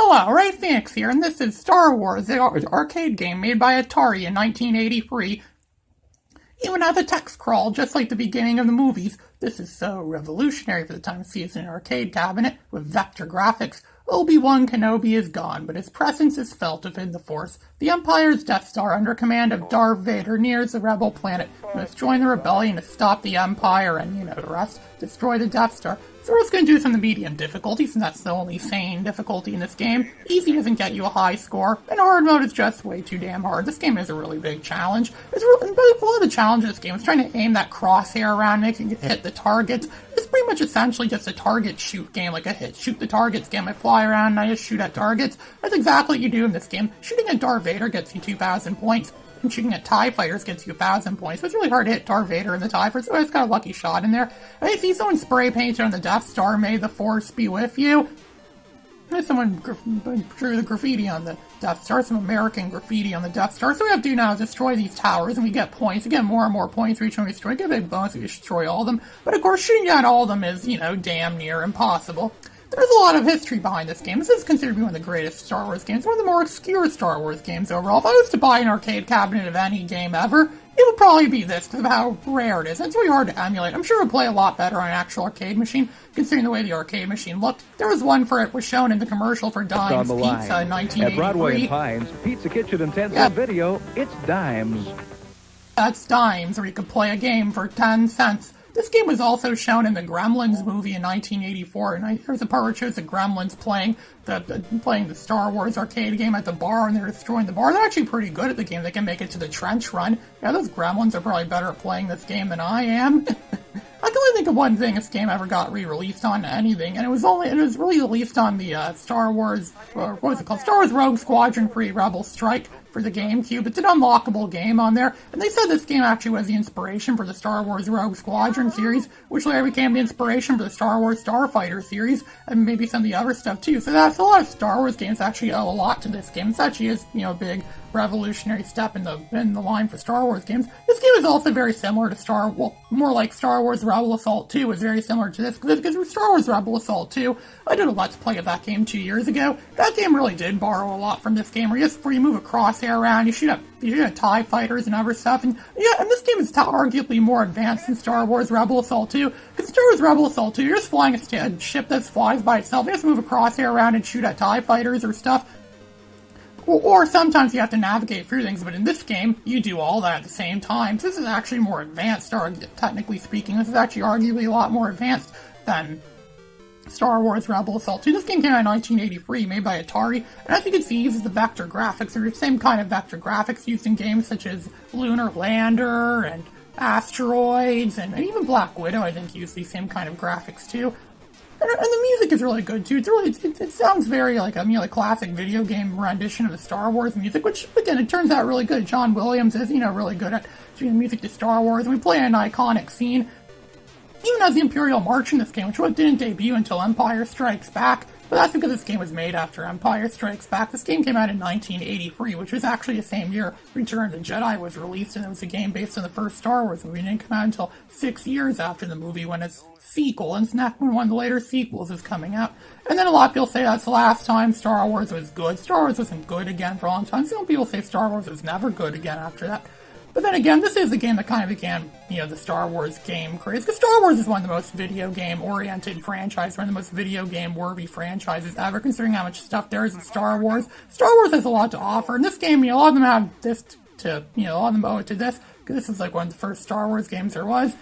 Hello, Ray Phoenix here, and this is Star Wars, the arcade game made by Atari in 1983. Even as a text crawl, just like the beginning of the movies, this is so revolutionary for the time sees in an arcade cabinet with vector graphics. Obi-Wan Kenobi is gone, but his presence is felt within the Force. The Empire's Death Star, under command of Darth Vader, nears the rebel planet. You must join the rebellion to stop the Empire and, the rest, destroy the Death Star. So we're just going to do some of the medium difficulties, and that's the only sane difficulty in this game. Easy doesn't get you a high score, and hard mode is just way too damn hard. This game is a really big challenge. But a lot of the challenge of this game is trying to aim that crosshair around, making it hit the targets. It's pretty much essentially just a target shoot game, like a shoot the targets game. I fly around and I just shoot at targets. That's exactly what you do in this game. Shooting at Darth Vader gets you 2,000 points. And shooting at TIE fighters gets you 1,000 points. So it's really hard to hit Darth Vader and the TIE fighters. So I just got a lucky shot in there. I see someone spray painted on the Death Star, "May the Force be with you." There's someone drew the graffiti on the Death Star, some American graffiti on the Death Star. So we have to do now is destroy these towers, and we get points. We get more and more points for each one we destroy. We get a big bonus if we destroy all of them. But of course, shooting down all of them is, damn near impossible. There's a lot of history behind this game. This is considered to be one of the greatest Star Wars games, one of the more obscure Star Wars games overall. If I was to buy an arcade cabinet of any game ever, it would probably be this, because of how rare it is. It's really hard to emulate. I'm sure it would play a lot better on an actual arcade machine, considering the way the arcade machine looked. There was one for it was shown in the commercial for Dimes Pizza in 1983. At Broadway and Pines, Pizza Kitchen and 10-cent video, it's Dimes. That's Dimes, where you could play a game for 10 cents. This game was also shown in the Gremlins movie in 1984, and there's a part where it shows the Gremlins playing the Star Wars arcade game at the bar, and they're destroying the bar. They're actually pretty good at the game. They can make it to the trench run. Yeah, those Gremlins are probably better at playing this game than I am. I can only think of one thing this game ever got re-released on anything, and it was re-released on the Star Wars Rogue Squadron pre-Rebel Strike for the GameCube. It's an unlockable game on there, and they said this game actually was the inspiration for the Star Wars Rogue Squadron series, which later became the inspiration for the Star Wars Starfighter series, and maybe some of the other stuff too. So that's a lot of Star Wars games actually owe a lot to this game. This actually is, a big revolutionary step in the line for Star Wars games. This game is also very similar to more like Star Wars Rebel Assault 2 is very similar to this, because Star Wars Rebel Assault 2, I did a Let's Play of that game 2 years ago. That game really did borrow a lot from this game, where you move a crosshair around, you shoot at TIE fighters and other stuff, and this game is arguably more advanced than Star Wars Rebel Assault 2, because Star Wars Rebel Assault 2, you're just flying a ship that flies by itself, you just move a crosshair around and shoot at TIE fighters or stuff. Or sometimes you have to navigate through things, but in this game, you do all that at the same time. So this is actually more advanced, technically speaking. This is actually arguably a lot more advanced than Star Wars Rebel Assault 2. This game came out in 1983, made by Atari, and as you can see, it uses the vector graphics. They're the same kind of vector graphics used in games such as Lunar Lander and Asteroids, and even Black Widow, I think, used these same kind of graphics too. And the music is really good too. It sounds very like a classic video game rendition of the Star Wars music, which again it turns out really good. John Williams is really good at doing music to Star Wars. And we play an iconic scene, even as the Imperial March in this game, which didn't debut until Empire Strikes Back. But that's because this game was made after Empire Strikes Back. This game came out in 1983, which was actually the same year Return of the Jedi was released, and it was a game based on the first Star Wars movie. It didn't come out until 6 years after the movie, when its sequel, and when one of the later sequels is coming out. And then a lot of people say that's the last time Star Wars was good. Star Wars wasn't good again for a long time. Some people say Star Wars was never good again after that. But then again, this is the game that kind of began, the Star Wars game craze. Because Star Wars is one of the most video game-oriented franchises, one of the most video game-worthy franchises ever, considering how much stuff there is in Star Wars. Star Wars has a lot to offer, and this game, a lot of them have this a lot of them owe it to this, because this is like one of the first Star Wars games there was.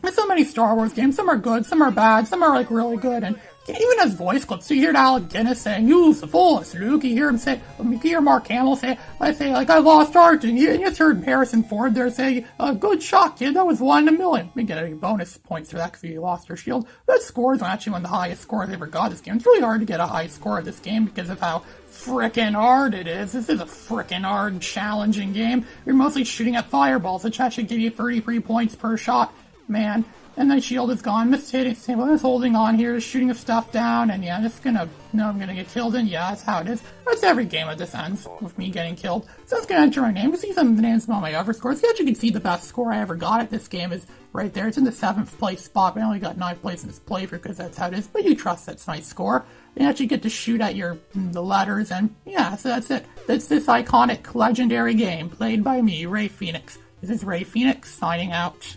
There's so many Star Wars games. Some are good, some are bad, some are really good, and it even has voice clips. So you hear Alec Guinness saying, "Use the Force, Luke." You hear him say, you hear Mark Hamill say, "I lost art," and you just heard Harrison Ford there say, "Good shot, kid. That was 1 in a million." We get any bonus points for that because you lost your shield. That score is actually one of the highest scores I ever got this game. It's really hard to get a high score at this game because of how frickin' hard it is. This is a frickin' hard, challenging game. You're mostly shooting at fireballs, which actually give you 33 points per shot. Man, and my shield is gone. I'm holding on here, shooting the stuff down, and yeah, I'm gonna get killed, and yeah, that's how it is. That's every game of this ends, with me getting killed. So it's gonna enter my name. You see some of the names on my other scores. You actually can see the best score I ever got at this game is right there. It's in the 7th place spot, but I only got 9th place in this playthrough because that's how it is. But you trust that's my score. You actually get to shoot at the letters, and yeah, so that's it. That's this iconic, legendary game played by me, Ray Phoenix. This is Ray Phoenix signing out.